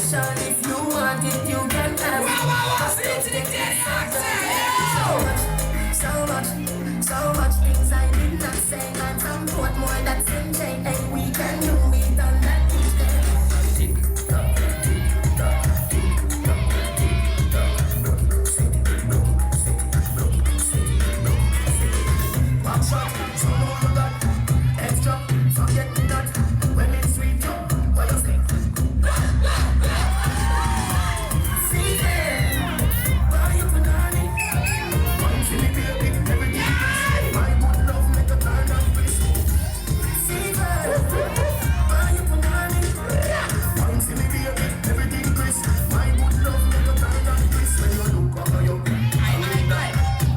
passion. If you want it, you can have it. So much things I did not say. And some put more that's in chain. And we can do it on that Tuesday. Tick tock, tick tock, tick tock, tick tock. Broke it, set it, broke it, set it, broke it, set it, broke it, set it. Back shot, so know you got extra. Forget me not when it's sweet. What you say? See there, why you put on it? One silly baby, everything. My good love make a turn and twist. See there, why you put on it? One silly baby, everything twist. My good love make a turn and twist. When you look over your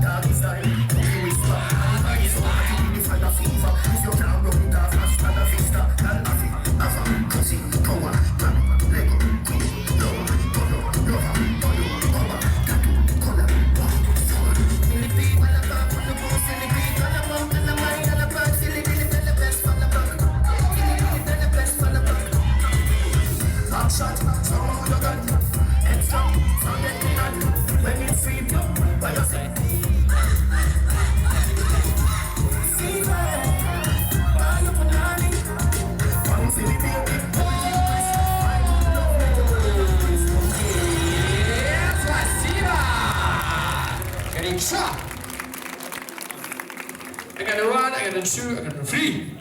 doggy style, you whisper. I so happy with the fever. If you can't run it off, hasta la vista. Alpha, alpha, pussy, power, man, Lego, queen, lower, polo, lover, polo, power, tattoo, color, wow, soul. Silly people are back on the boat, silly people are back on the mind, on the back, silly Billy, tell the best for the back. Silly Billy, tell the best for the back. Back shot, so you got extra, forget me not. When it's sweet, what you say? Getting shot. I got to run, I got to shoot, I got to flee.